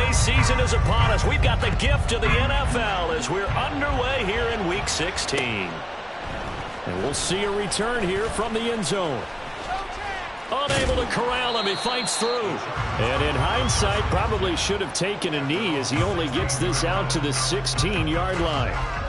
NBA season is upon us. We've got the gift of the NFL as we're underway here in Week 16. And we'll see a return here from the end zone. Unable to corral him. He fights through. And in hindsight, probably should have taken a knee as he only gets this out to the 16-yard line.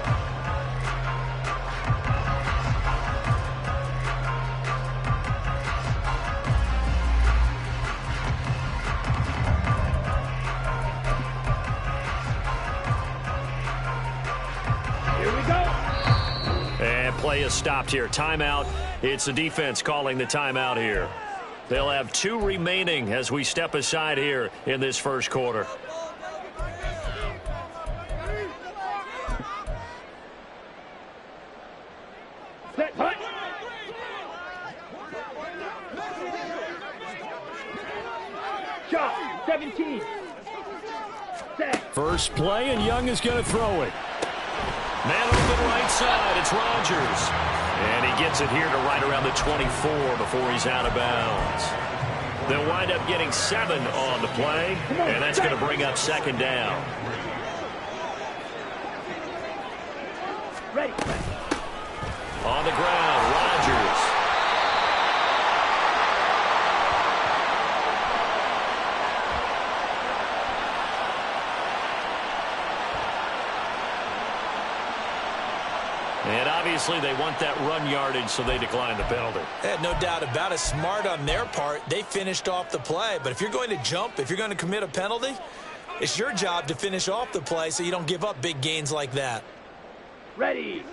Play is stopped here. Timeout. It's the defense calling the timeout here. They'll have 2 remaining as we step aside here in this first quarter. Set, hut. Shot, 17. Set. First play, and Young is going to throw it. Man open right side, it's Rodgers. And he gets it here to right around the 24 before he's out of bounds. They'll wind up getting 7 on the play, and that's going to bring up second down. Ready. On the ground, Rodgers. And obviously they want that run yardage, so they decline the penalty. No doubt about it. Smart on their part. They finished off the play. But if you're going to jump, if you're going to commit a penalty, it's your job to finish off the play so you don't give up big gains like that. Ready.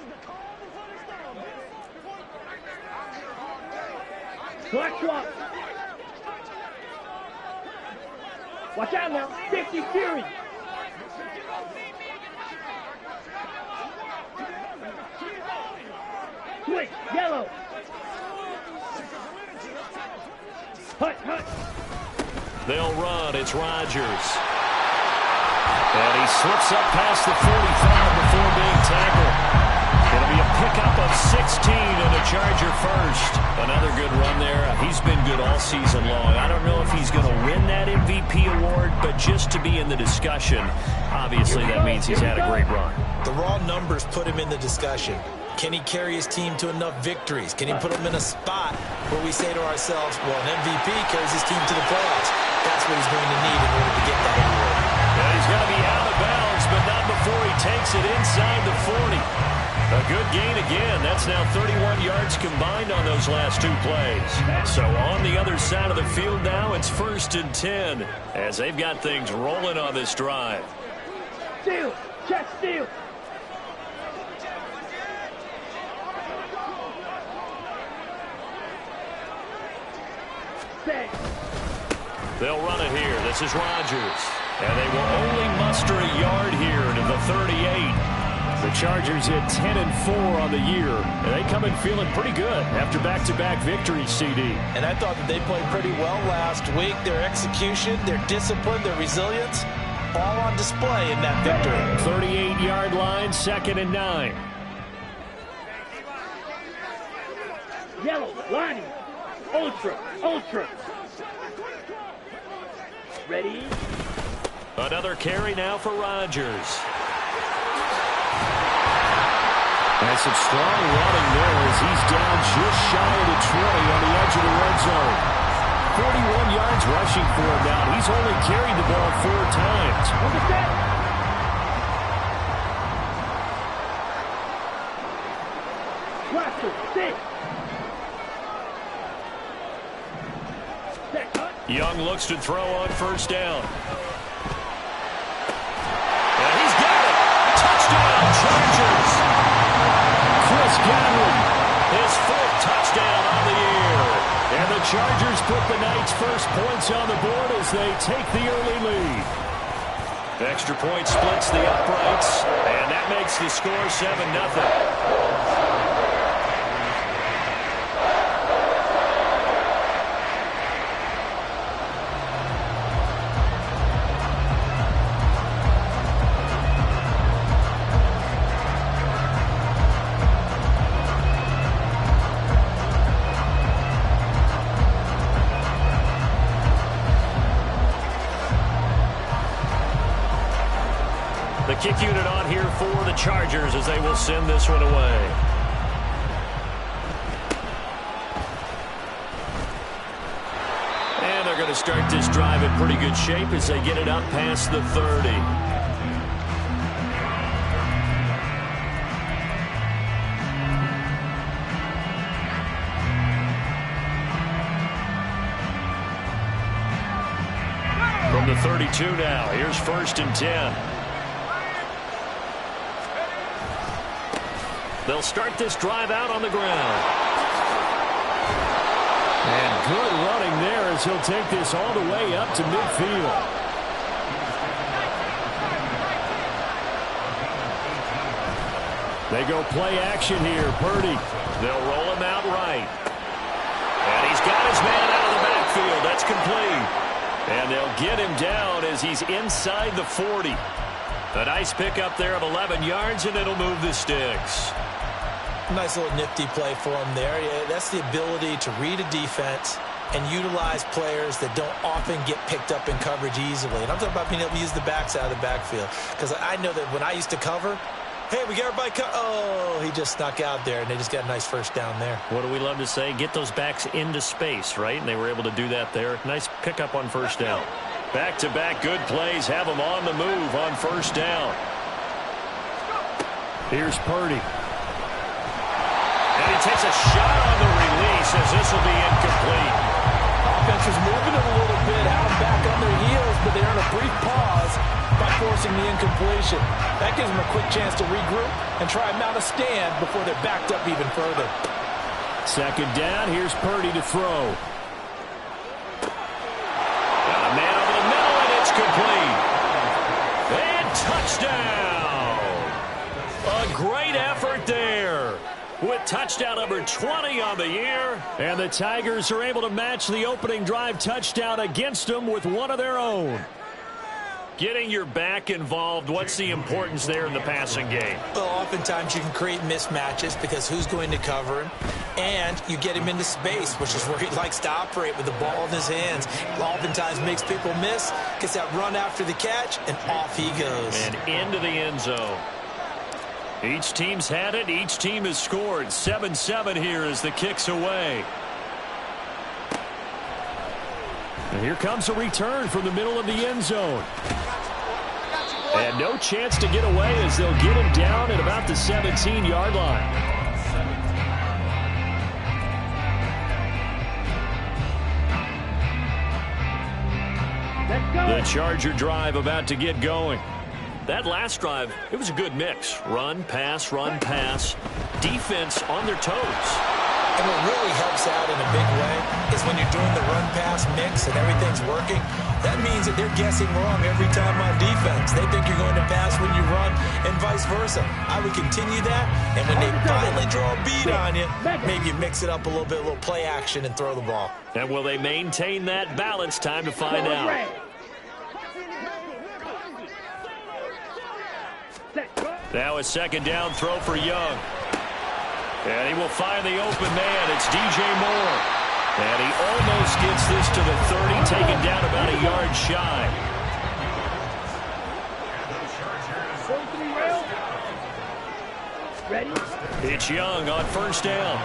Black swap. Watch out now. 50 Fury. Switch, yellow. Hut, hut. They'll run. It's Rodgers. And he slips up past the 45 before being tackled. It'll be a pickup of 16 and a Charger first. Another good run there. He's been good all season long. I don't know if he's going to win that MVP award, but just to be in the discussion, obviously that means he's had a great run. The raw numbers put him in the discussion. Can he carry his team to enough victories? Can he put them in a spot where we say to ourselves, well, an MVP carries his team to the playoffs. That's what he's going to need in order to get that award. Yeah, he's going to be out of bounds, but not before he takes it inside the 40. A good gain again. That's now 31 yards combined on those last 2 plays. So on the other side of the field now, it's 1st and 10 as they've got things rolling on this drive. Steal, check steal. They'll run it here. This is Rodgers. And they will only muster a yard here to the 38. The Chargers hit 10-4 on the year. And they come in feeling pretty good after back-to-back victories, CD. And I thought that they played pretty well last week. Their execution, their discipline, their resilience, all on display in that victory. 38-yard line, 2nd and 9. Yellow, lining. Ultra, ultra. Ready? Another carry now for Rodgers. And some strong running there as he's down just shy of the 20 on the edge of the red zone. 41 yards rushing for him now. He's only carried the ball 4 times. Young looks to throw on 1st down. And he's got it. Touchdown, Chargers. Chris Godwin, his 4th touchdown on the year. And the Chargers put the night's first points on the board as they take the early lead. The extra point splits the uprights, and that makes the score 7-0. The kick unit on here for the Chargers as they will send this one away. And they're going to start this drive in pretty good shape as they get it up past the 30. From the 32 now, here's 1st and 10. They'll start this drive out on the ground. And good running there as he'll take this all the way up to midfield. They go play action here. Purdy. They'll roll him out right. And he's got his man out of the backfield. That's complete. And they'll get him down as he's inside the 40. A nice pickup there of 11 yards, and it'll move the sticks. Nice little nifty play for him there. Yeah, that's the ability to read a defense and utilize players that don't often get picked up in coverage easily. And I'm talking about being able to use the backs out of the backfield. Because I know that when I used to cover, hey, we got everybody oh, he just snuck out there, and they just got a nice first down there. What do we love to say? Get those backs into space, right? And they were able to do that there. Nice pickup on first down. Back-to-back good plays have them on the move on first down. Here's Purdy. And he takes a shot on the release as this will be incomplete. Offense is moving it a little bit out back on their heels, but they earn a brief pause by forcing the incompletion. That gives them a quick chance to regroup and try and mount a stand before they're backed up even further. 2nd down. Here's Purdy to throw. Got a man over the middle, and it's complete. And touchdown. A great effort there. With touchdown number 20 on the year. And the Tigers are able to match the opening drive touchdown against them with one of their own. Getting your back involved, what's the importance there in the passing game? Well, oftentimes you can create mismatches because who's going to cover him? And you get him into space, which is where he likes to operate with the ball in his hands. Oftentimes makes people miss, gets that run after the catch, and off he goes. And into the end zone. Each team's had it. Each team has scored. 7-7 here as the kick's away. And here comes a return from the middle of the end zone. And no chance to get away as they'll get him down at about the 17-yard line. Let's go. The Charger drive about to get going. That last drive, it was a good mix. Run, pass, defense on their toes. And what really helps out in a big way is when you're doing the run-pass mix and everything's working, that means that they're guessing wrong every time on defense. They think you're going to pass when you run and vice versa. I would continue that, and when they finally draw a beat on you, maybe you mix it up a little bit, a little play action, and throw the ball. And will they maintain that balance? Time to find out. Now a 2nd down throw for Young. And he will find the open man. It's DJ Moore. And he almost gets this to the 30, taken down about a yard shy. Ready? It's Young on first down.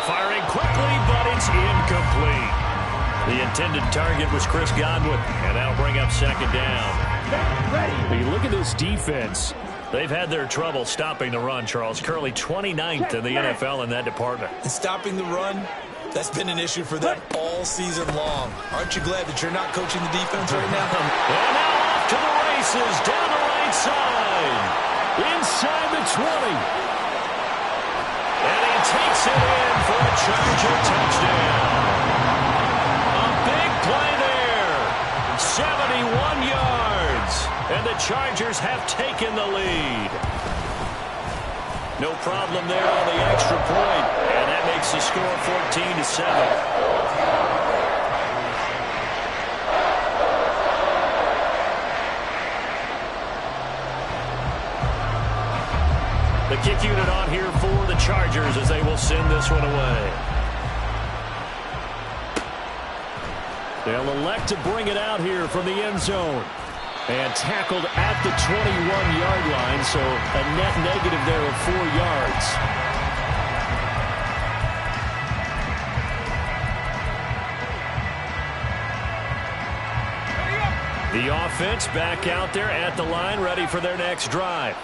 Firing quickly, but it's incomplete. The intended target was Chris Godwin, and that'll bring up 2nd down. Ready? But you look at this defense. They've had their trouble stopping the run, Charles. Currently 29th in the NFL in that department. And stopping the run, that's been an issue for them all season long. Aren't you glad that you're not coaching the defense right now? And now off to the races, down the right side. Inside the 20. And he takes it in for a Charger touchdown. A big play there. 71 yards. And the Chargers have taken the lead. No problem there on the extra point. And that makes the score 14-7. The kick unit on here for the Chargers as they will send this one away. They'll elect to bring it out here from the end zone. And tackled at the 21-yard line, so a net negative there of 4 yards. The offense back out there at the line, ready for their next drive.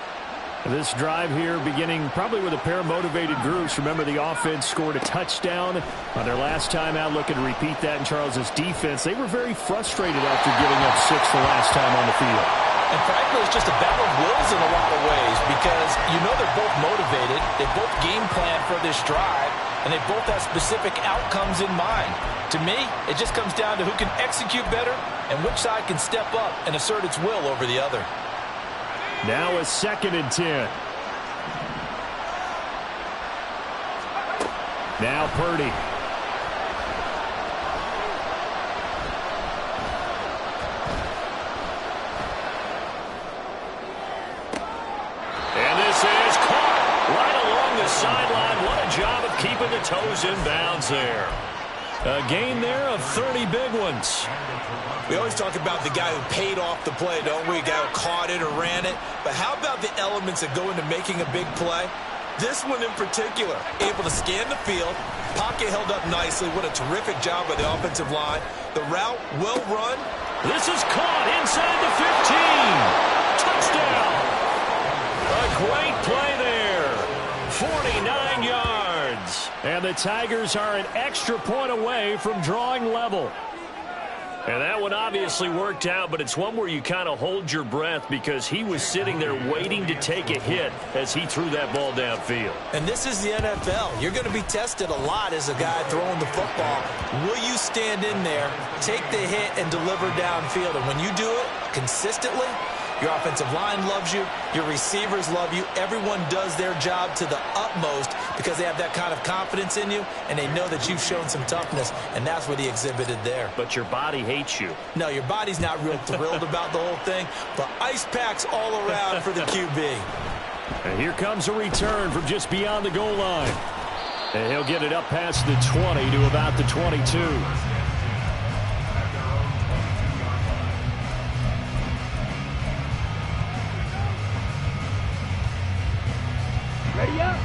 This drive here beginning probably with a pair of motivated groups. Remember, the offense scored a touchdown on their last time out, looking to repeat that in Charles's defense. They were very frustrated after giving up 6 the last time on the field. And frankly, it's just a battle of wills in a lot of ways because you know they're both motivated. They both game plan for this drive, and they both have specific outcomes in mind. To me, it just comes down to who can execute better and which side can step up and assert its will over the other. Now a 2nd and 10. Now Purdy. And this is caught right along the sideline. What a job of keeping the toes in bounds there. A gain there of 30 big ones. We always talk about the guy who paid off the play, don't we? A guy who caught it or ran it. But how about the elements that go into making a big play? This one in particular, able to scan the field, pocket held up nicely. What a terrific job by the offensive line. The route, well run. This is caught inside the 15. Touchdown. A great play there. 49 yards. And the Tigers are an extra point away from drawing level. And that one obviously worked out, but it's one where you kind of hold your breath because he was sitting there waiting to take a hit as he threw that ball downfield. And this is the NFL. You're going to be tested a lot as a guy throwing the football. Will you stand in there, take the hit, and deliver downfield? And when you do it consistently, your offensive line loves you. Your receivers love you. Everyone does their job to the utmost because they have that kind of confidence in you, and they know that you've shown some toughness, and that's what he exhibited there. But your body hates you. No, your body's not real thrilled about the whole thing, but ice packs all around for the QB. And here comes a return from just beyond the goal line. And he'll get it up past the 20 to about the 22.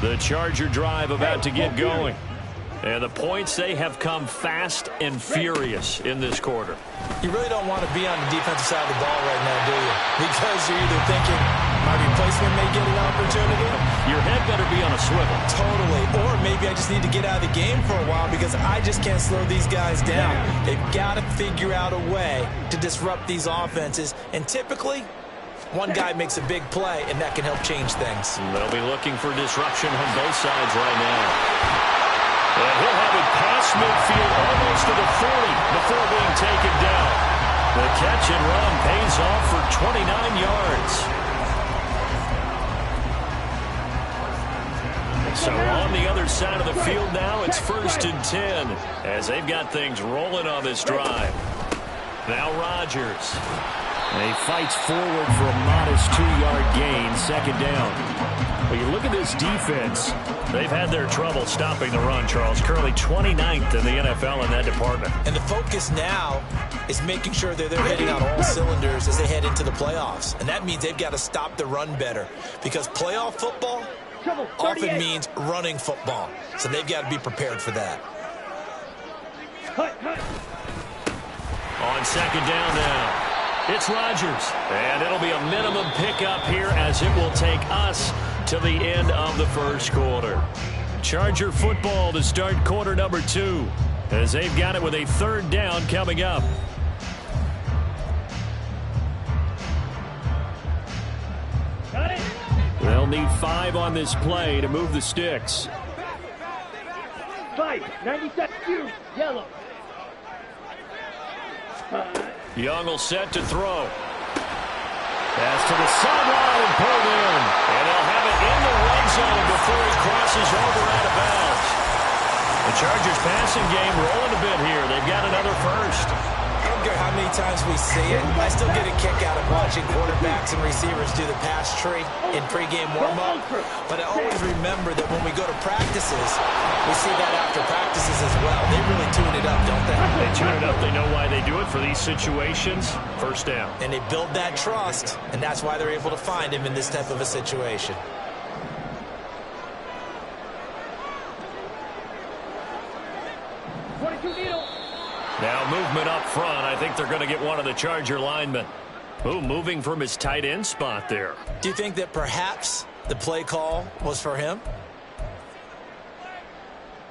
The Charger drive about to get going. And the points, they have come fast and furious in this quarter. You really don't want to be on the defensive side of the ball right now, do you? Because you're either thinking, my replacement may get an opportunity. Your head better be on a swivel. Totally. Or maybe I just need to get out of the game for a while because I just can't slow these guys down. They've got to figure out a way to disrupt these offenses. And typically, one guy makes a big play, and that can help change things. They'll be looking for disruption on both sides right now. And he'll have it past midfield almost to the 40 before being taken down. The catch and run pays off for 29 yards. So on the other side of the field now, it's 1st and 10 as they've got things rolling on this drive. Now Rodgers. And he fights forward for a modest 2-yard gain, 2nd down. Well, you look at this defense. They've had their trouble stopping the run, Charles. Currently 29th in the NFL in that department. And the focus now is making sure that they're hitting on all cylinders as they head into the playoffs. And that means they've got to stop the run better because playoff football often means running football. So they've got to be prepared for that. On 2nd down now. It's Rodgers, and it'll be a minimum pickup here as it will take us to the end of the first quarter. Charger football to start quarter number 2 as they've got it with a 3rd down coming up. Got it. They'll need 5 on this play to move the sticks. 5, 97, yellow. Young will set to throw. Pass to the sideline and pulled in. And they'll have it in the red zone before he crosses over out of bounds. The Chargers passing game rolling a bit here. They've got another first. I'm care how many times we see it. I still get a kick out of watching quarterbacks and receivers do the pass tree in pregame warm-up. But I always remember that when we go to practices, we see that after practices as well. They really tune it up, don't they? They tune it up. They know why they do it for these situations. First down. And they build that trust, and that's why they're able to find him in this type of a situation. Now movement up front. I think they're going to get one of the Charger linemen. Ooh, moving from his tight end spot there. Do you think that perhaps the play call was for him?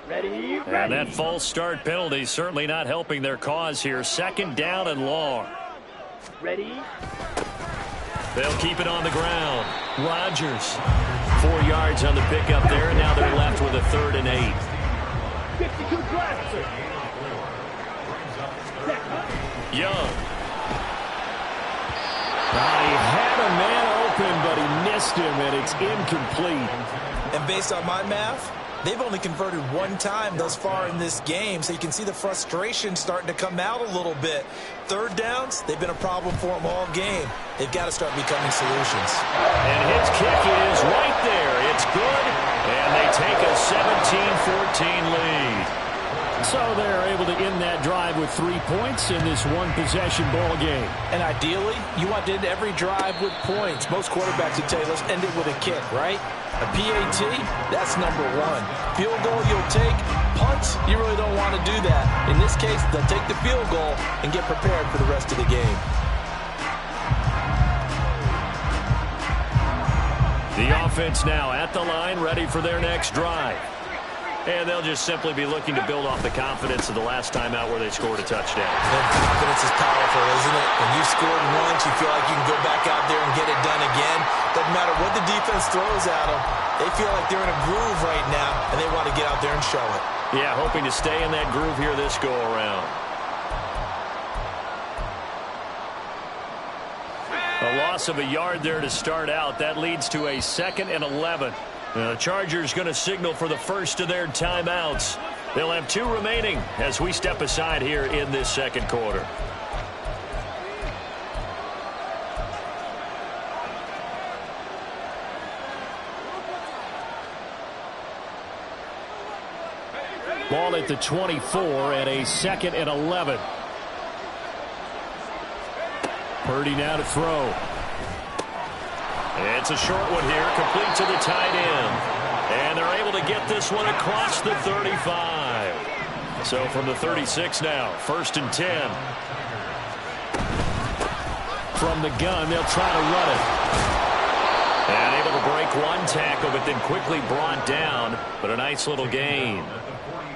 Ready, ready. And that false start penalty certainly not helping their cause here. Second down and long. Ready. They'll keep it on the ground. Rodgers, 4 yards on the pickup there, and now they're left with a 3rd and 8. 52 blasters. Young. He had a man open, but he missed him, and it's incomplete. And based on my math, they've only converted 1 time thus far in this game, so you can see the frustration starting to come out a little bit. 3rd downs, they've been a problem for them all game. They've got to start becoming solutions. And his kick is right there. It's good, and they take a 17-14 lead. So they're able to end that drive with 3 points in this one-possession ball game. And ideally, you want to end every drive with points. Most quarterbacks would tell you, let's end it with a kick, right? A PAT, that's number 1. Field goal you'll take. Punts, you really don't want to do that. In this case, they'll take the field goal and get prepared for the rest of the game. The offense now at the line, ready for their next drive. And they'll just simply be looking to build off the confidence of the last time out where they scored a touchdown. And confidence is powerful, isn't it? When you've scored once, you feel like you can go back out there and get it done again. Doesn't matter what the defense throws at them. They feel like they're in a groove right now, and they want to get out there and show it. Yeah, hoping to stay in that groove here this go-around. A loss of a yard there to start out. That leads to a 2nd and 11. The Chargers going to signal for the first of their timeouts. They'll have 2 remaining as we step aside here in this second quarter. Ball at the 24 and a 2nd and 11. Purdy now to throw. It's a short one here, complete to the tight end. And they're able to get this one across the 35. So from the 36 now, 1st and 10. From the gun, they'll try to run it. And able to break 1 tackle, but then quickly brought down. But a nice little gain.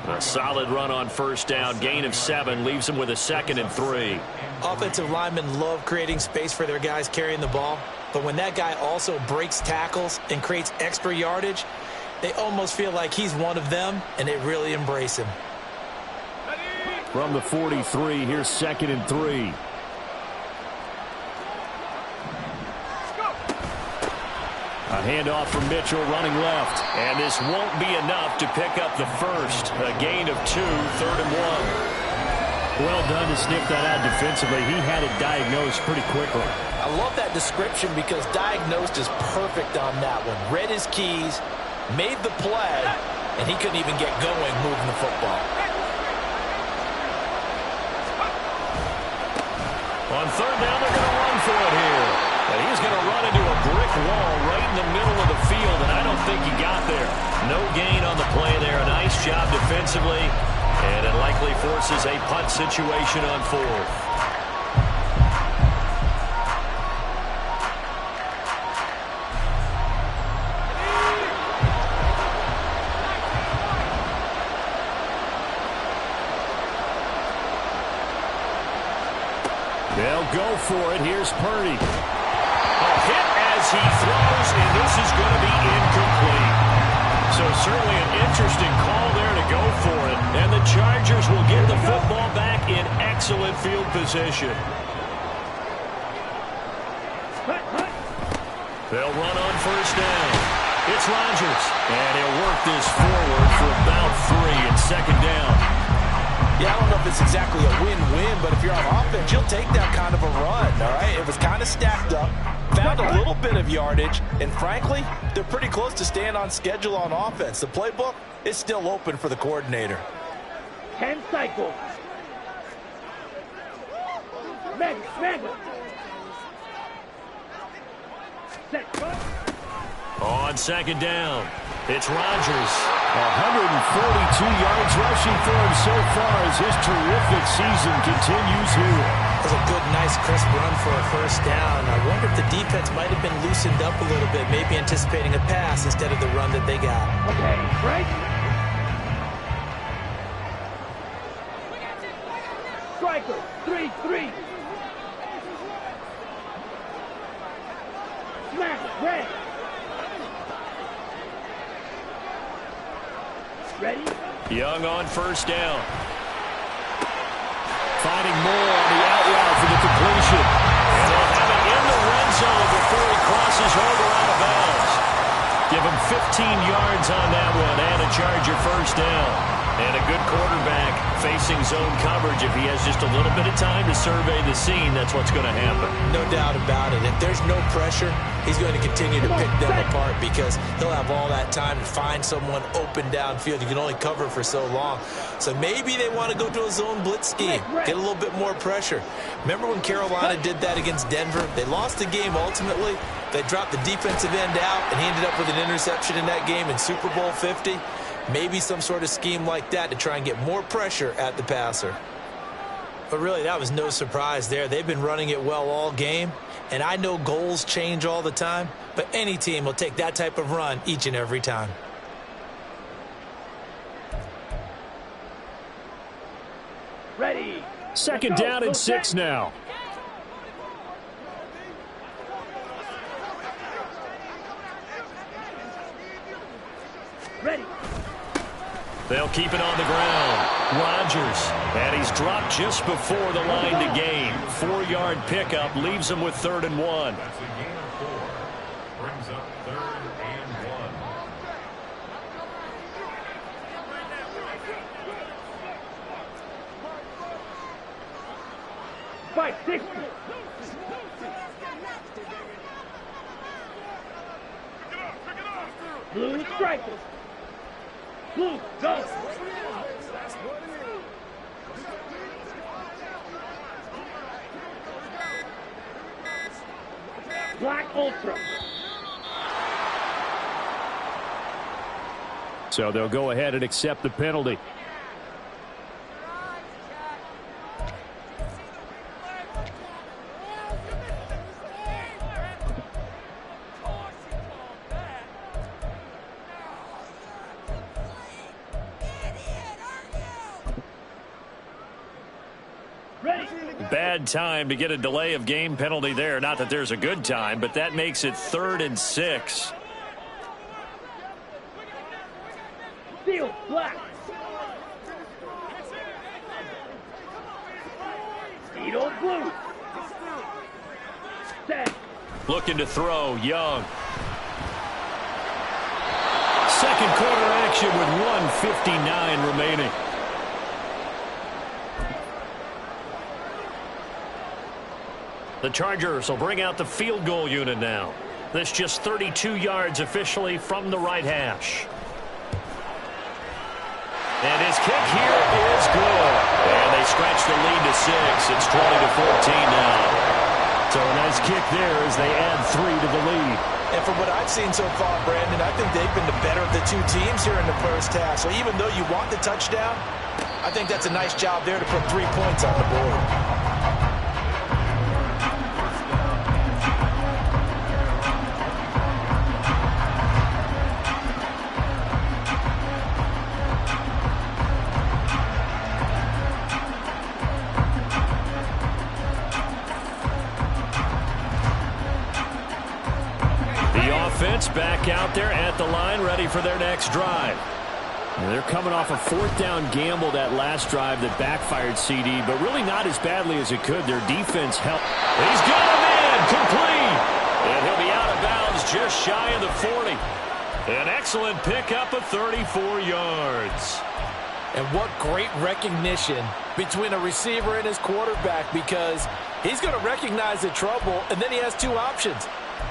A solid run on 1st down. Gain of 7 leaves them with a 2nd and 3. Offensive linemen love creating space for their guys carrying the ball. But when that guy also breaks tackles and creates extra yardage, they almost feel like he's one of them, and they really embrace him. From the 43, here's 2nd and 3. A handoff from Mitchell running left. And this won't be enough to pick up the first. A gain of 2, 3rd and 1. Well done to sniff that out defensively. He had it diagnosed pretty quickly. I love that description because diagnosed is perfect on that one. Read his keys, made the play, and he couldn't even get going moving the football. On 3rd down, they're going to run for it here. And he's going to run into a brick wall right in the middle of the field, and I don't think he got there. No gain on the play there. A nice job defensively, and it likely forces a punt situation on 4th. They'll go for it. Here's Purdy. A hit as he throws, and this is going to be incomplete. So certainly an interesting call there to go for it. And the Chargers will get the football back in excellent field position. They'll run on 1st down. It's Rodgers. And he'll work this forward for about 3 and 2nd down. Yeah, I don't know if it's exactly a win-win, but if you're on offense, you'll take that kind of a run, all right? It was kind of stacked up, found a little bit of yardage, and frankly, they're pretty close to staying on schedule on offense. The playbook is still open for the coordinator. 10 cycles. Mega. Set. On second down, it's Rodgers. 142 yards rushing for him so far as his terrific season continues here. That was a good, nice, crisp run for a first down. I wonder if the defense might have been loosened up a little bit, maybe anticipating a pass instead of the run that they got. Okay, break. Striker, 3-3. Smash, red. Ready? Young on first down. Finding more on the out route for the completion. And they'll have it in the red zone before he crosses over out of bounds. Give him 15 yards on that one and a Charger first down. And a good quarterback facing zone coverage. If he has just a little bit of time to survey the scene, that's what's going to happen. No doubt about it. If there's no pressure, he's going to continue to pick them apart because he'll have all that time to find someone open downfield. You can only cover for so long. So maybe they want to go to a zone blitz scheme, get a little bit more pressure. Remember when Carolina did that against Denver? They lost the game ultimately. They dropped the defensive end out, and he ended up with an interception in that game in Super Bowl 50. Maybe some sort of scheme like that to try and get more pressure at the passer. But really, that was no surprise there. They've been running it well all game. And I know goals change all the time, but any team will take that type of run each and every time. Ready. Second down and 6 now. Ready. They'll keep it on the ground. Rodgers, and he's dropped just before the line to gain. 4-yard pickup leaves him with 3rd and 1. That's a gain of 4. Brings up 3rd and 1. Fight 60. Blue striker. Blue, go. Black ultra. So they'll go ahead and accept the penalty. Bad time to get a delay of game penalty there. Not that there's a good time, but that makes it 3rd and 6. Field black. Speedo blue. Set. Looking to throw, Young. Second quarter action with 1:59 remaining. The Chargers will bring out the field goal unit now. This just 32 yards officially from the right hash. And his kick here is good. And they stretch the lead to 6. It's 20-14 now. So a nice kick there as they add 3 to the lead. And from what I've seen so far, Brandon, I think they've been the better of the two teams here in the first half. So even though you want the touchdown, I think that's a nice job there to put 3 points on the board. Back out there at the line, ready for their next drive. And they're coming off a 4th down gamble that last drive that backfired CD, but really not as badly as it could. Their defense helped. He's got him in, complete. And he'll be out of bounds just shy of the 40. An excellent pickup of 34 yards. And what great recognition between a receiver and his quarterback, because he's going to recognize the trouble, and then he has two options.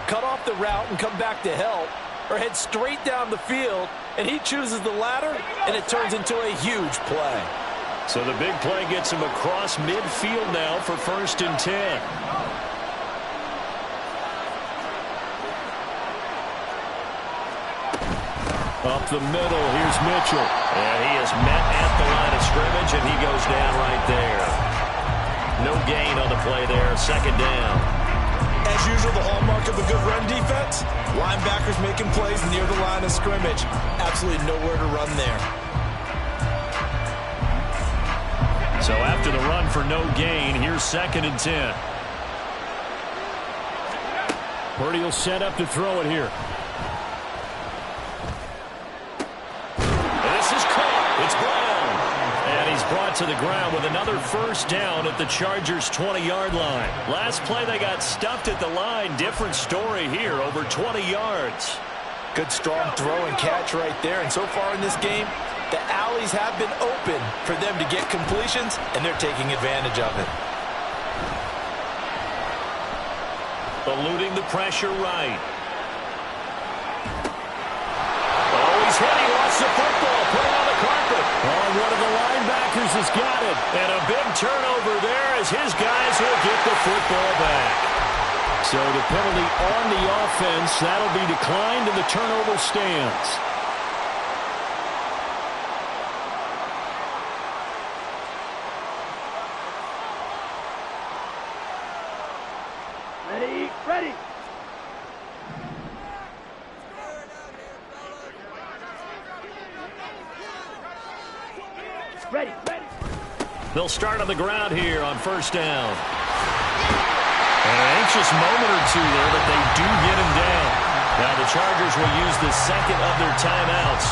Cut off the route and come back to help, or head straight down the field, and he chooses the latter, and it turns into a huge play. So the big play gets him across midfield now for 1st and 10. Up the middle, here's Mitchell. And he is met at the line of scrimmage, and he goes down right there. No gain on the play there, 2nd down. As usual, the hallmark of a good run defense, linebackers making plays near the line of scrimmage. Absolutely nowhere to run there. So after the run for no gain, here's 2nd and 10. Purdy will set up to throw it here. This is caught. It's Brown. And he's brought to the ground with another 1st down at the Chargers' 20-yard line. Last play, they got stuffed at the line. Different story here, over 20 yards. Good strong throw and catch right there. And so far in this game, the alleys have been open for them to get completions, and they're taking advantage of it. Eluding the pressure right. Oh, he's hit. He lost the football. Put it on the carpet. Oh, one of the linebackers has got it. And a big turnover there as his guys will get the football back. So the penalty on the offense, that'll be declined, and the turnover stands. Ready, ready. Ready, ready. They'll start on the ground here on 1st down. An anxious moment or two there, but they do get him down. Now the Chargers will use the 2nd of their timeouts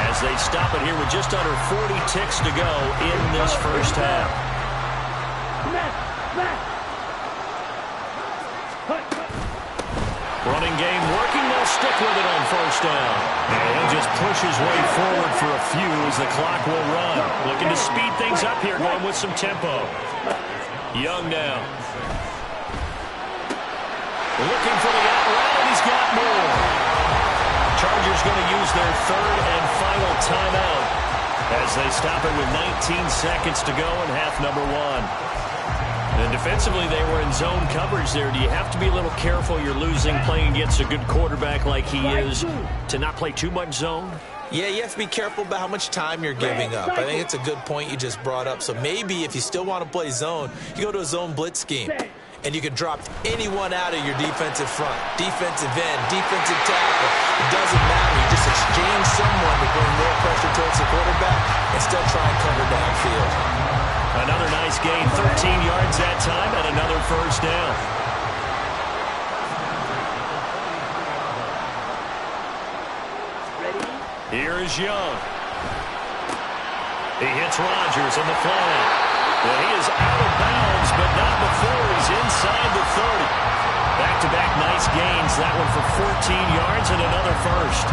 as they stop it here with just under 40 ticks to go in this 1st half. Running game working. They'll stick with it on 1st down. And he'll just push his way forward for a few as the clock will run. Looking to speed things up here, going with some tempo. Young now. Looking for the out route, and he's got more. Chargers going to use their 3rd and final timeout as they stop it with 19 seconds to go in half number 1. And defensively, they were in zone coverage there. Do you have to be a little careful? You're losing, playing against a good quarterback like he is, to not play too much zone? Yeah, you have to be careful about how much time you're giving up. I think it's a good point you just brought up. So maybe if you still want to play zone, you go to a zone blitz scheme. And you can drop anyone out of your defensive front. Defensive end, defensive tackle. It doesn't matter. You just exchange someone to bring more pressure towards the quarterback and still try and cover downfield. Another nice gain, 13 yards that time, and another 1st down. Ready? Here is Young. He hits Rodgers in the flat. Well, he is out of bounds, but not before he's inside the 30. Back-to-back nice gains. That one for 14 yards and another 1st.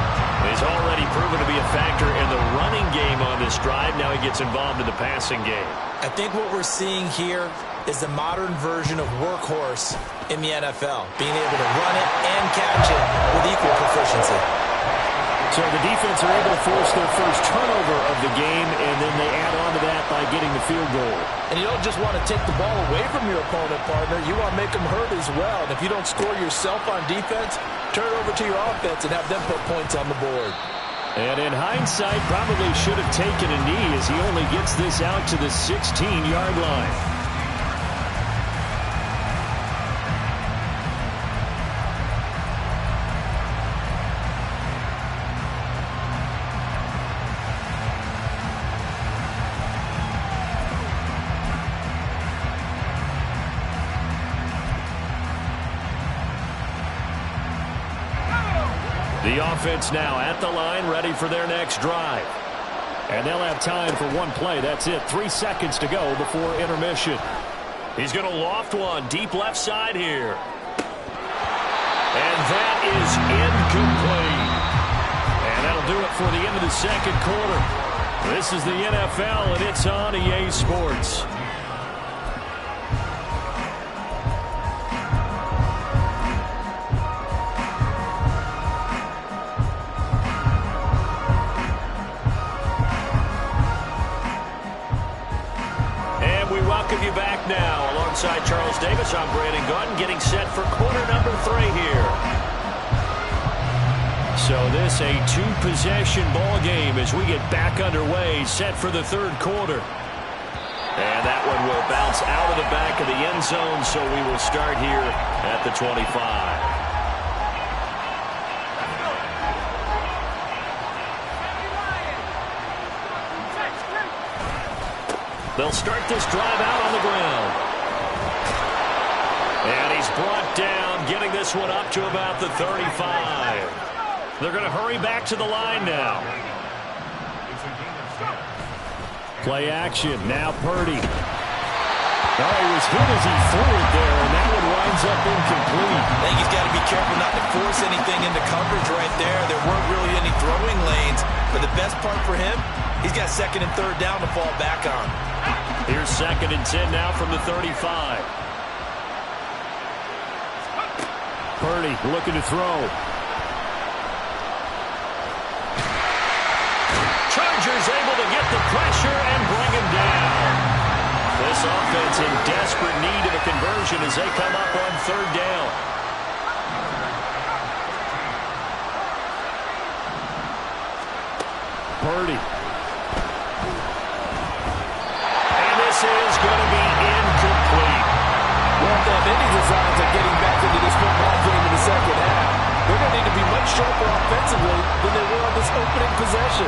He's already proven to be a factor in the running game on this drive. Now he gets involved in the passing game. I think what we're seeing here is the modern version of workhorse in the NFL, being able to run it and catch it with equal proficiency. So the defense are able to force their 1st turnover of the game, and then they add on to that by getting the field goal. And you don't just want to take the ball away from your opponent, partner. You want to make them hurt as well. And if you don't score yourself on defense, turn it over to your offense and have them put points on the board. And in hindsight, probably should have taken a knee as he only gets this out to the 16-yard line. The offense now at the line, ready for their next drive. And they'll have time for one play. That's it. 3 seconds to go before intermission. He's going to loft one deep left side here. And that is incomplete. And that'll do it for the end of the 2nd quarter. This is the NFL, and it's on EA Sports. And we welcome you back now. Alongside Charles Davis, I'm Brandon Gaudin, getting set for quarter number 3 here. So this a 2-possession ball game as we get back underway, set for the third quarter. And that one will bounce out of the back of the end zone, so we will start here at the 25. They'll start this drive out on the ground. And he's brought down, getting this one up to about the 35. They're going to hurry back to the line now. Play action. Now Purdy. Oh, he was hit as he threw it there, and that one winds up incomplete. I think he's got to be careful not to force anything into coverage right there. There weren't really any throwing lanes. But the best part for him, he's got 2nd and 3rd down to fall back on. Here's 2nd and 10 now from the 35. Purdy looking to throw. Chargers able to get the pressure and bring him down. This offense in desperate need of a conversion as they come up on 3rd down. Purdy. And this is going to be incomplete. Well, if they have any designs of getting back into this football game in the second half, they're going to need to be much sharper offensively than they were on this opening possession.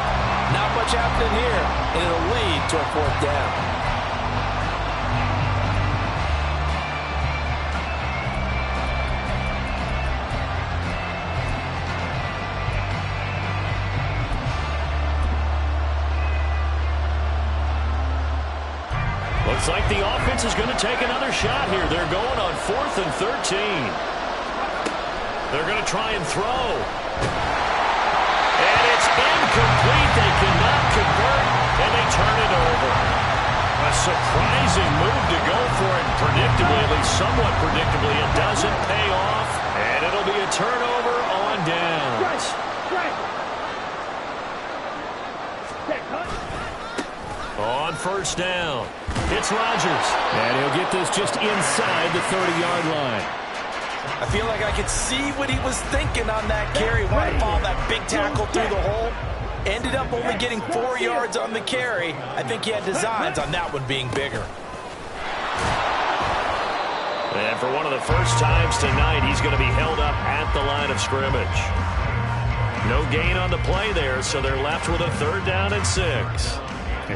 Not much happening here, and it'll lead to a 4th down. Looks like the offense is going to take another shot here. They're going on 4th and 13. They're going to try and throw. And it's incomplete. They cannot convert, and they turn it over. A surprising move to go for it predictably, at least somewhat predictably. It doesn't pay off, and it'll be a turnover on downs. On 1st down, it's Rodgers. And he'll get this just inside the 30-yard line. I feel like I could see what he was thinking on that carry. Wanted to follow that big tackle through the hole. Ended up only getting 4 yards on the carry. I think he had designs on that one being bigger. And for one of the first times tonight, he's going to be held up at the line of scrimmage. No gain on the play there, so they're left with a 3rd down and 6.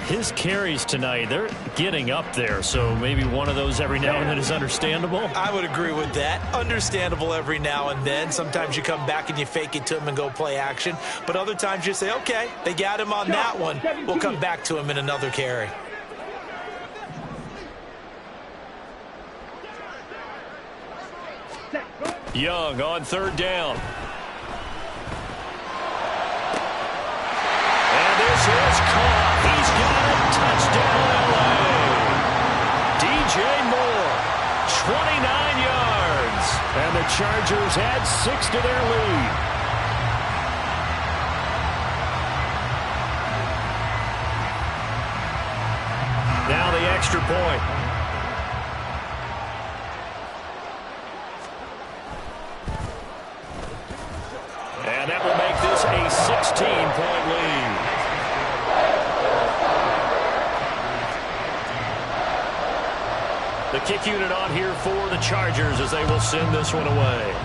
His carries tonight, they're getting up there, so maybe one of those every now and then is understandable. I would agree with that. Understandable every now and then. Sometimes you come back and you fake it to him and go play action. But other times you say, okay, they got him on that one. We'll come back to him in another carry. Young on 3rd down. This is caught. He's got it. Touchdown, LA. DJ Moore, 29 yards. And the Chargers add 6 to their lead. Now the extra point. And that will make this a 16-point lead. The kick unit on here for the Chargers as they will send this one away.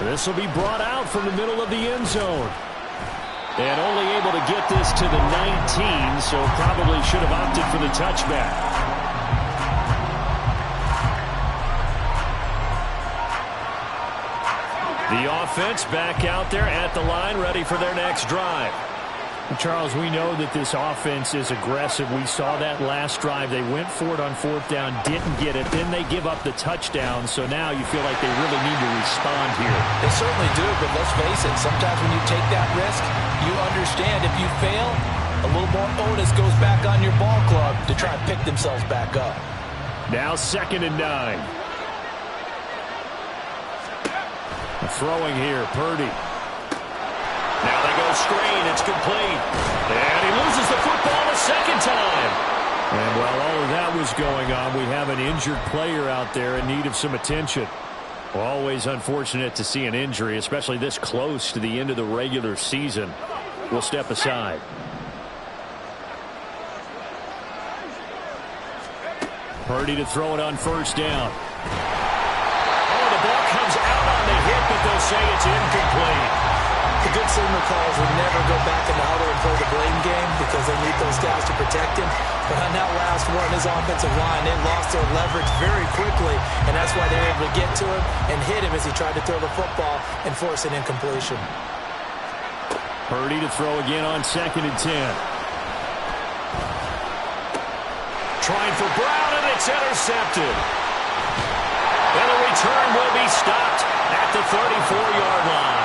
This will be brought out from the middle of the end zone. And only able to get this to the 19, so probably should have opted for the touchback. The offense back out there at the line, ready for their next drive. Charles, we know that this offense is aggressive. We saw that last drive. They went for it on 4th down, didn't get it. Then they give up the touchdown. So now you feel like they really need to respond here. They certainly do, but let's face it. Sometimes when you take that risk, you understand if you fail, a little more onus goes back on your ball club to try and pick themselves back up. Now 2nd and 9. Throwing here, Purdy. Now they go screen. It's complete. And he loses the football a second time. And while all of that was going on, we have an injured player out there in need of some attention. Always unfortunate to see an injury, especially this close to the end of the regular season. We'll step aside. Purdy to throw it on 1st down. Oh, the ball comes out on the hit, but they'll say it's incomplete. The good signal calls would never go back in the huddle and play the blame game because they need those guys to protect him. But on that last one, his offensive line, they lost their leverage very quickly, and that's why they were able to get to him and hit him as he tried to throw the football and force an incompletion. Purdy to throw again on 2nd and 10. Trying for Brown, and it's intercepted. And the return will be stopped at the 34-yard line.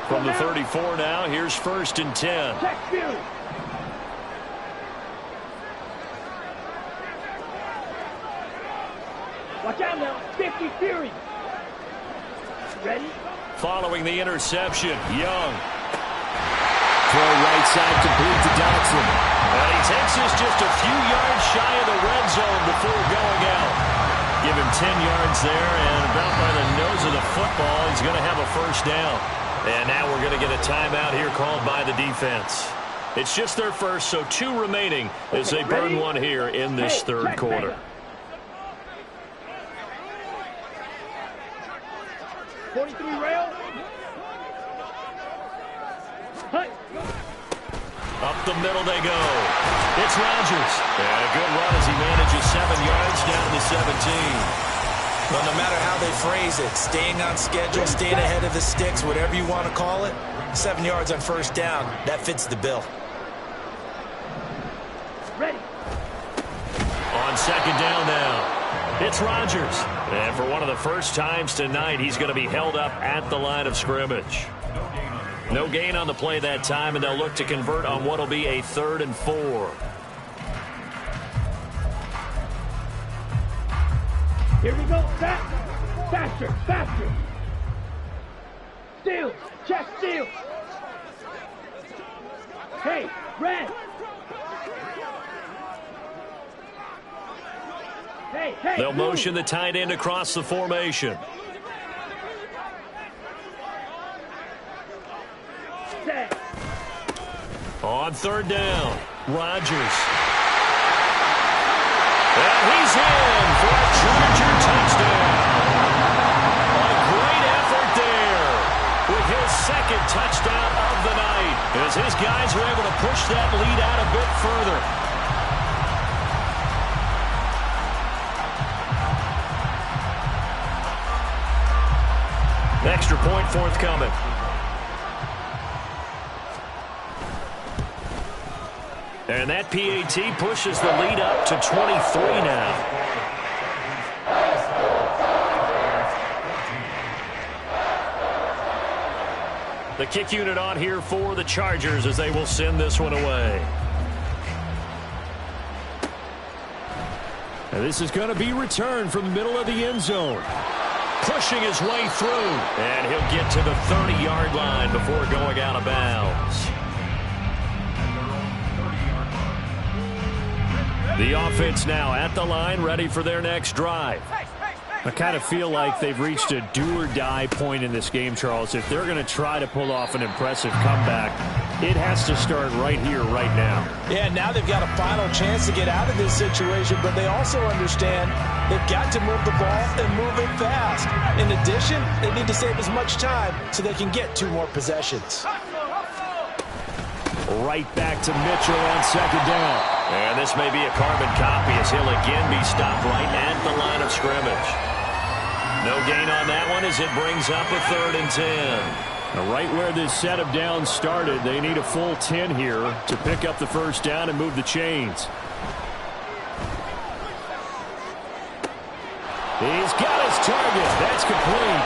From the 34 now, here's 1st and 10. Check Fury. Watch out now. 50 Fury. Ready? Following the interception, Young. Throw right side complete to Dotson. And he takes us just a few yards shy of the red zone before going out. Give him 10 yards there, and about by the nose of the football, he's going to have a 1st down. And now we're going to get a timeout here called by the defense. It's just their first, so 2 remaining as they burn one here in this 3rd quarter. 43 rail. Hut. Up the middle they go. It's Rodgers. And a good run as he manages 7 yards down to 17. Well, no matter how they phrase it, staying on schedule, staying ahead of the sticks, whatever you want to call it, 7 yards on 1st down, that fits the bill. Ready. On 2nd down now, it's Rodgers. And for one of the first times tonight, he's going to be held up at the line of scrimmage. No gain on the play that time, and they'll look to convert on what will be a 3rd and 4. Here we go. Faster. Faster. Steal. Check steal. Hey, red. Hey. They'll motion the tight end across the formation. Set. On 3rd down, Rodgers. And he's in for a Charger touchdown. A great effort there with his 2nd touchdown of the night as his guys were able to push that lead out a bit further. Extra point forthcoming. And that PAT pushes the lead up to 23 now. The kick unit on here for the Chargers as they will send this one away. And this is going to be returned from the middle of the end zone. Pushing his way through. And he'll get to the 30-yard line before going out of bounds. The offense now at the line, ready for their next drive. I kind of feel like they've reached a do-or-die point in this game, Charles. If they're going to try to pull off an impressive comeback, it has to start right here, right now. Yeah, now they've got a final chance to get out of this situation, but they also understand they've got to move the ball and move it fast. In addition, they need to save as much time so they can get 2 more possessions. Right back to Mitchell on second down. And this may be a carbon copy as he'll again be stopped right at the line of scrimmage. No gain on that one as it brings up a 3rd and 10. Now right where this set of downs started, they need a full 10 here to pick up the first down and move the chains. He's got his target. That's complete.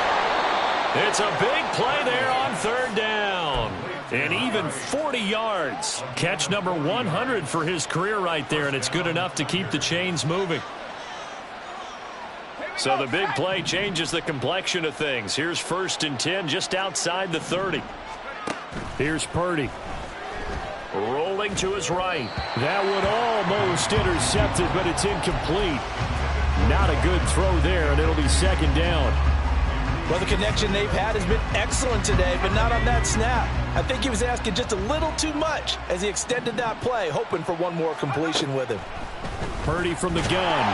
It's a big play there on 3rd down. And even 40 yards. Catch number 100 for his career right there, and it's good enough to keep the chains moving. So the big play changes the complexion of things. Here's 1st and 10 just outside the 30. Here's Purdy. Rolling to his right. That one almost intercepted, but it's incomplete. Not a good throw there, and it'll be 2nd down. Well, the connection they've had has been excellent today, but not on that snap. I think he was asking just a little too much as he extended that play, hoping for one more completion with him. Purdy from the gun.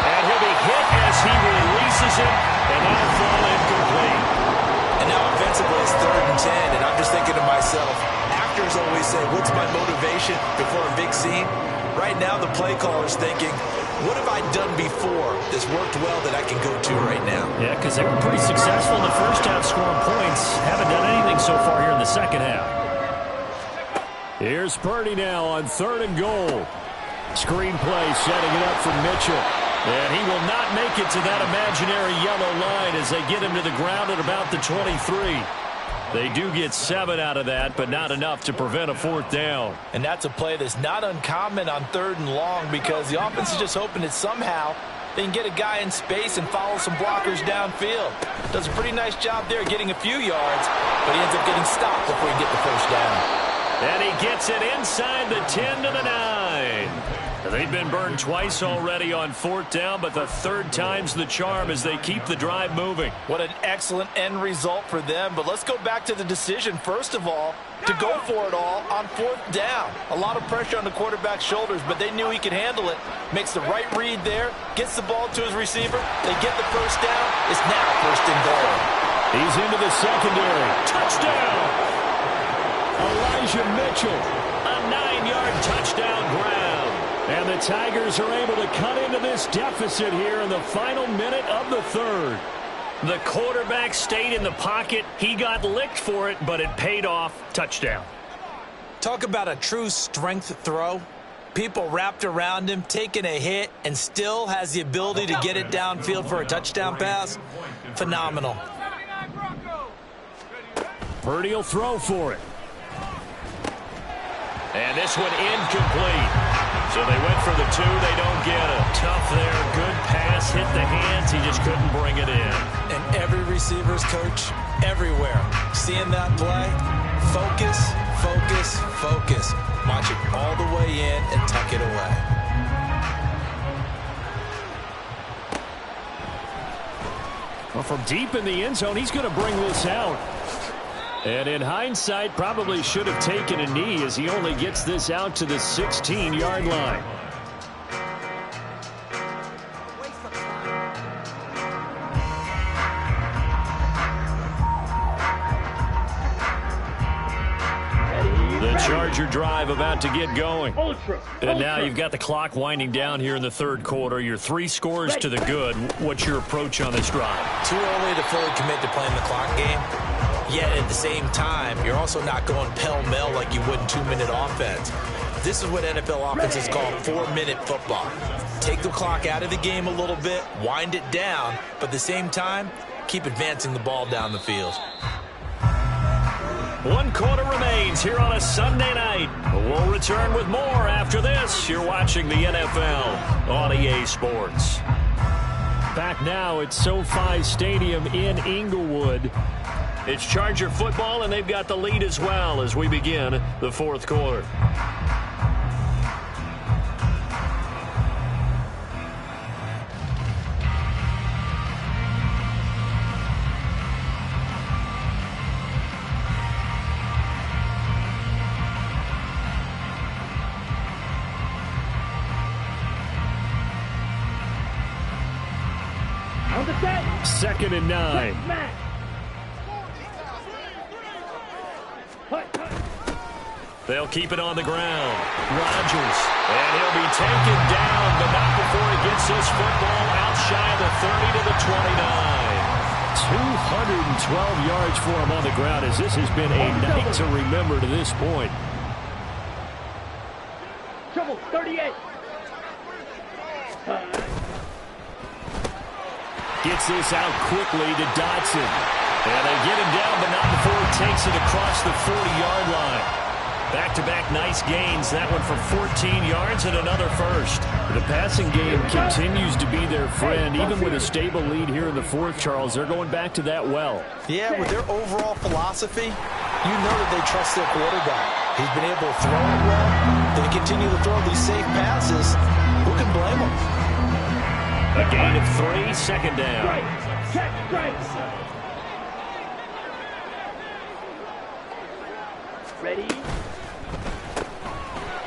And he'll be hit as he releases it, and that'll fall incomplete. And now offensively it's 3rd and 10, and I'm just thinking to myself, actors always say, what's my motivation before a big scene? Right now the play caller's thinking, what have I done before that's worked well that I can go to right now? Yeah, because they were pretty successful in the first half scoring points. Haven't done anything so far here in the second half. Here's Purdy now on 3rd and goal. Screen play setting it up for Mitchell. And he will not make it to that imaginary yellow line as they get him to the ground at about the 23. They do get 7 out of that, but not enough to prevent a 4th down. And that's a play that's not uncommon on 3rd and long because the offense is just hoping that somehow they can get a guy in space and follow some blockers downfield. Does a pretty nice job there getting a few yards, but he ends up getting stopped before he can get the first down. And he gets it inside the 10 to the 9. They've been burned twice already on 4th down, but the 3rd time's the charm as they keep the drive moving. What an excellent end result for them. But let's go back to the decision, first of all, to go for it all on 4th down. A lot of pressure on the quarterback's shoulders, but they knew he could handle it. Makes the right read there, gets the ball to his receiver. They get the first down. It's now 1st and goal. He's into the secondary. Touchdown! Elijah Mitchell. A 9-yard touchdown grab. And the Tigers are able to cut into this deficit here in the final minute of the 3rd. The quarterback stayed in the pocket. He got licked for it, but it paid off. Touchdown. Talk about a true strength throw. People wrapped around him, taking a hit, and still has the ability to get it downfield for a touchdown pass. Phenomenal. Purdy will throw for it. And this one incomplete. So they went for the 2. They don't get it. Tough there. Good pass. Hit the hands. He just couldn't bring it in. And every receiver's coach everywhere. Seeing that play, focus, focus, focus. Watch it all the way in and tuck it away. Well, from deep in the end zone, he's going to bring this out. And in hindsight, probably should have taken a knee as he only gets this out to the 16-yard line. The Charger drive about to get going. Ultra. And now you've got the clock winding down here in the 3rd quarter. You're 3 scores to the good. What's your approach on this drive? Too early to fully commit to playing the clock game. Yet at the same time, you're also not going pell-mell like you would in 2-minute offense. This is what NFL offenses call 4-minute football. Take the clock out of the game a little bit, wind it down, but at the same time, keep advancing the ball down the field. 1 quarter remains here on a Sunday night. We'll return with more after this. You're watching the NFL on EA Sports. Back now at SoFi Stadium in Inglewood. It's Charger football, and they've got the lead as well as we begin the 4th quarter. On the set. 2nd and 9. Smack. They'll keep it on the ground. Rodgers. And he'll be taken down, but not before he gets this football out shy of the 30 to the 29. 212 yards for him on the ground, as this has been a night to remember to this point. Trouble, 38. Gets this out quickly to Dotson. And they get him down, but not before he takes it across the 40-yard line. Back-to-back nice gains. That one for 14 yards and another first. The passing game continues to be their friend. Even with a stable lead here in the fourth, Charles, they're going back to that well. Yeah, with their overall philosophy, you know that they trust their quarterback. He's been able to throw it well. They continue to throw these safe passes. Who can blame them? A gain of 3, second down. Strike, check, strike. Ready?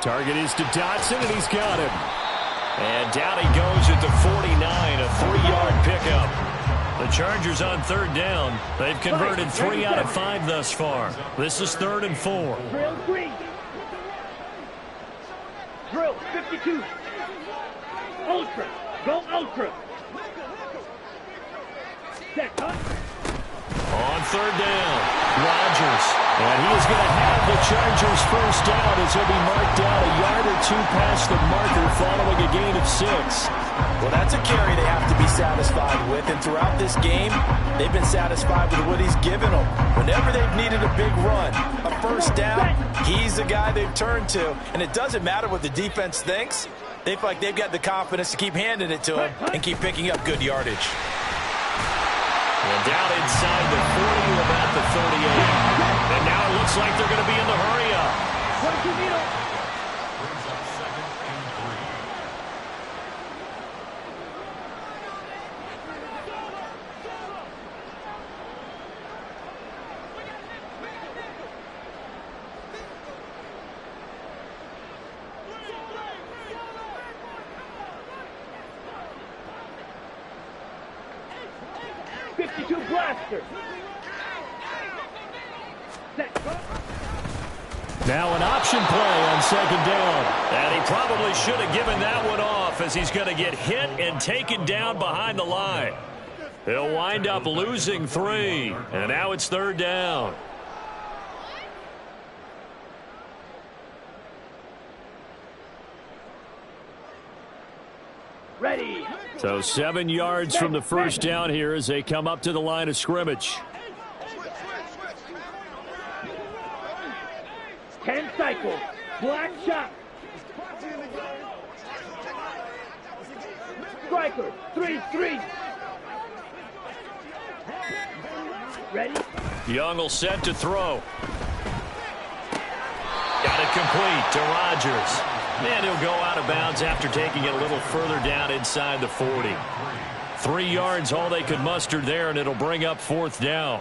Target is to Dotson, and he's got him. And down he goes at the 49, a 3-yard pickup. The Chargers on third down. They've converted 3 out of 5 thus far. This is 3rd and 4. Drill 3. Drill 52. Ultra. Go ultra. Set up. On third down, Rodgers. And he is going to have the Chargers first down as he'll be marked down a yard or 2 past the marker following a gain of 6. Well, that's a carry they have to be satisfied with. And throughout this game, they've been satisfied with what he's given them. Whenever they've needed a big run, a first down, he's the guy they've turned to. And it doesn't matter what the defense thinks. They feel like they've got the confidence to keep handing it to him and keep picking up good yardage. And down inside the 40, about the 38. And now it looks like they're going to be in the hurry-up. What do you need? Brings up 2nd and 52 blaster. Set. Now an option play on second down. And he probably should have given that one off, as he's going to get hit and taken down behind the line. He'll wind up losing 3. And now it's 3rd down. Ready. So 7 yards from the first down here as they come up to the line of scrimmage. 10 cycles. Black shot. Striker. 3-3. Ready? Young will set to throw. Got it complete to Rodgers. And he'll go out of bounds after taking it a little further down inside the 40. 3 yards all they could muster there, and it'll bring up 4th down.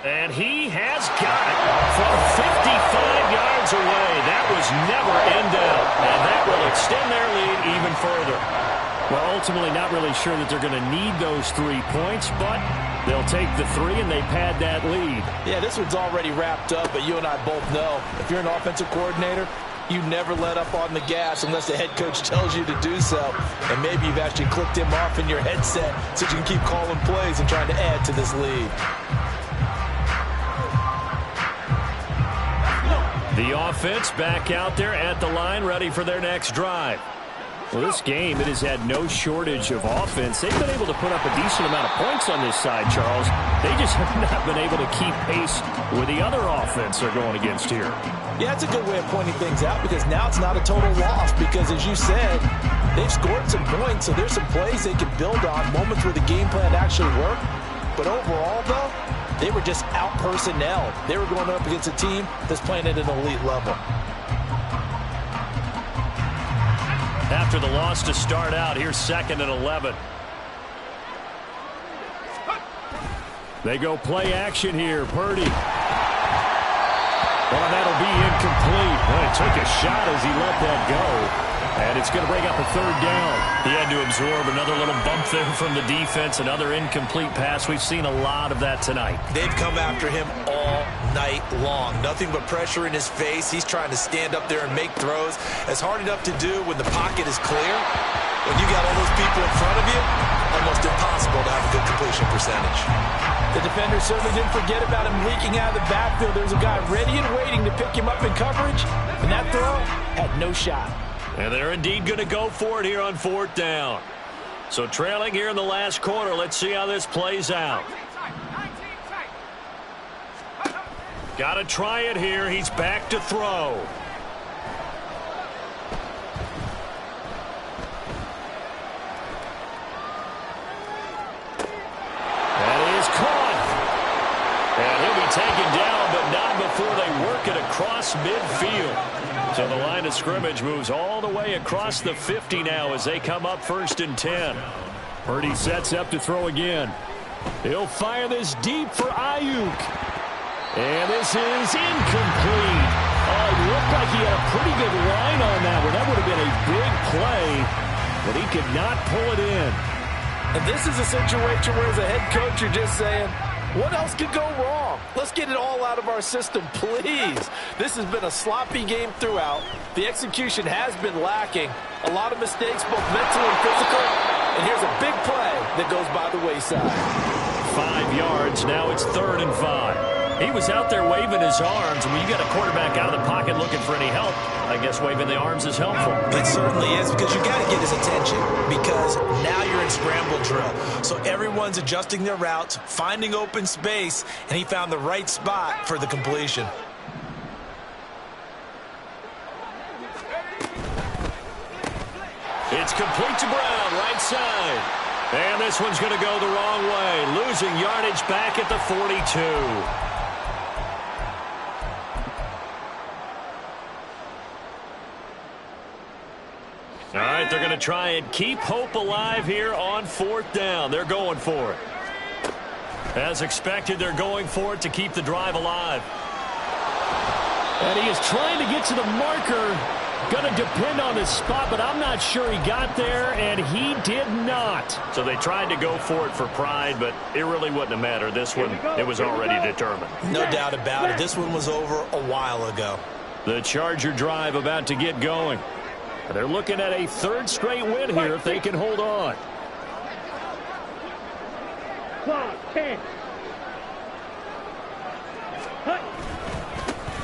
And he has got it from 55 yards away. That was never in doubt, and that will extend their lead even further. Well, ultimately not really sure that they're going to need those 3 points, but they'll take the 3 and they pad that lead. Yeah, this one's already wrapped up, but you and I both know if you're an offensive coordinator, you never let up on the gas unless the head coach tells you to do so. And maybe you've actually clicked him off in your headset so you can keep calling plays and trying to add to this lead. The offense back out there at the line, ready for their next drive. Well, this game, it has had no shortage of offense. They've been able to put up a decent amount of points on this side, Charles. They just have not been able to keep pace with the other offense they're going against here. Yeah, it's a good way of pointing things out because now it's not a total loss because, as you said, they've scored some points, so there's some plays they can build on, moments where the game plan actually worked. But overall, though, they were just out-personnel. They were going up against a team that's playing at an elite level. After the loss to start out, here's 2nd and 11. They go play action here. Purdy. Well, that'll be incomplete. Well, he took a shot as he let that go. And it's going to bring up a third down. He had to absorb another little bump there from the defense, another incomplete pass. We've seen a lot of that tonight. They've come after him all night long. Nothing but pressure in his face. He's trying to stand up there and make throws. It's hard enough to do when the pocket is clear. When you got all those people in front of you, almost impossible to have a good completion percentage. The defender certainly didn't forget about him leaking out of the backfield. There's a guy ready and waiting to pick him up in coverage, and that throw had no shot. And they're indeed going to go for it here on 4th down. So trailing here in the last quarter. Let's see how this plays out. Got to try it here. He's back to throw. That is caught. And he'll be taken down, but not before they work it across midfield. So the line of scrimmage moves all the way across the 50 now as they come up 1st and 10. Purdy sets up to throw again. He'll fire this deep for Ayuk. And this is incomplete. Oh, it looked like he had a pretty good line on that one. That would have been a big play, but he could not pull it in. And this is a situation where as a head coach you're just saying, what else could go wrong? Let's get it all out of our system, please. This has been a sloppy game throughout. The execution has been lacking. A lot of mistakes, both mental and physical. And here's a big play that goes by the wayside. 5 yards. Now it's 3rd and 5. He was out there waving his arms. And when you got a quarterback out of the pocket looking for any help, I guess waving the arms is helpful. It certainly is, because you got to get his attention, because now you're in scramble drill. So everyone's adjusting their routes, finding open space, and he found the right spot for the completion. It's complete to Brown, right side. And this one's going to go the wrong way. Losing yardage back at the 42. All right, they're going to try and keep hope alive here on 4th down. They're going for it. As expected, they're going for it to keep the drive alive. And he is trying to get to the marker. Going to depend on his spot, but I'm not sure he got there, and he did not. So they tried to go for it for pride, but it really wouldn't have mattered. This one, it was already determined. No doubt about it. This one was over a while ago. The Charger drive about to get going. They're looking at a 3rd straight win here if they can hold on. 10.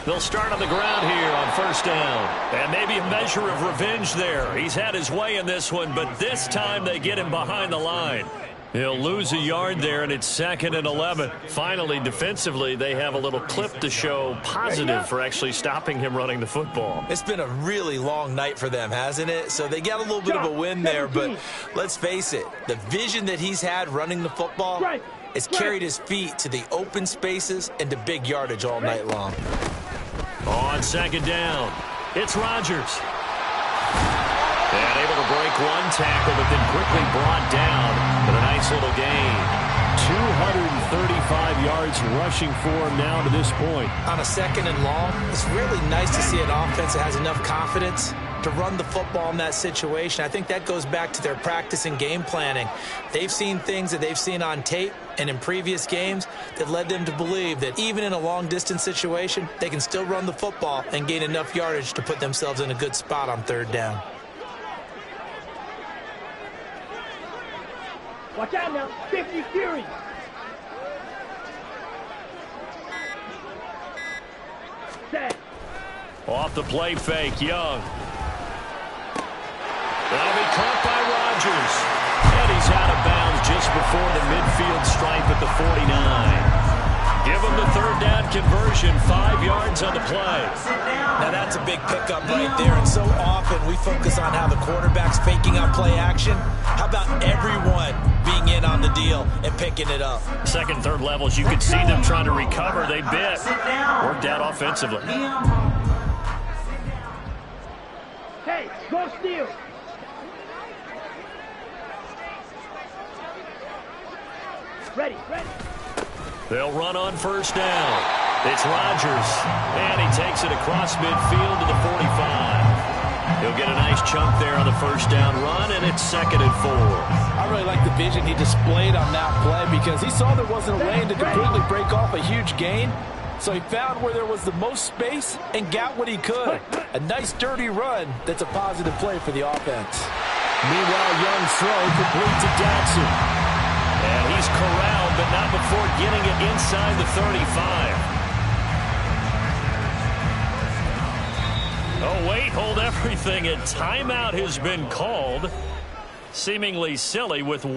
They'll start on the ground here on 1st down. And maybe a measure of revenge there. He's had his way in this one, but this time they get him behind the line. He'll lose a yard there, and it's 2nd and 11. Finally, defensively, they have a little clip to show positive for actually stopping him running the football. It's been a really long night for them, hasn't it? So they got a little bit of a win there, but let's face it, the vision that he's had running the football has carried his feet to the open spaces and to big yardage all night long. On 2nd down, it's Rodgers. And able to break one tackle, but then quickly brought down with a nice little gain. 235 yards rushing for him now to this point. On a 2nd and long, it's really nice to see an offense that has enough confidence to run the football in that situation. I think that goes back to their practice and game planning. They've seen things that they've seen on tape and in previous games that led them to believe that even in a long-distance situation, they can still run the football and gain enough yardage to put themselves in a good spot on 3rd down. Watch out now. 50 series. Set. Off the play fake, Young. That'll be caught by Rodgers. And he's out of bounds just before the midfield stripe at the 49. Give him the 3rd down conversion, 5 yards on the play. Now that's a big pickup right there, and so often we focus on how the quarterback's faking out play action. How about everyone being in on the deal and picking it up? 2nd, 3rd levels, you could see them trying to recover. They bit. Worked out offensively. Hey, go steal. Ready. They'll run on 1st down. It's Rodgers, and he takes it across midfield to the 45. He'll get a nice chunk there on the first down run, and it's 2nd and 4. I really like the vision he displayed on that play because he saw there wasn't a lane to completely break off a huge gain. So he found where there was the most space and got what he could. A nice, dirty run that's a positive play for the offense. Meanwhile, Young throw complete to Dotson. And he's corralled, but not before getting it inside the 35. Oh, wait, hold everything, and timeout has been called. Seemingly silly with one.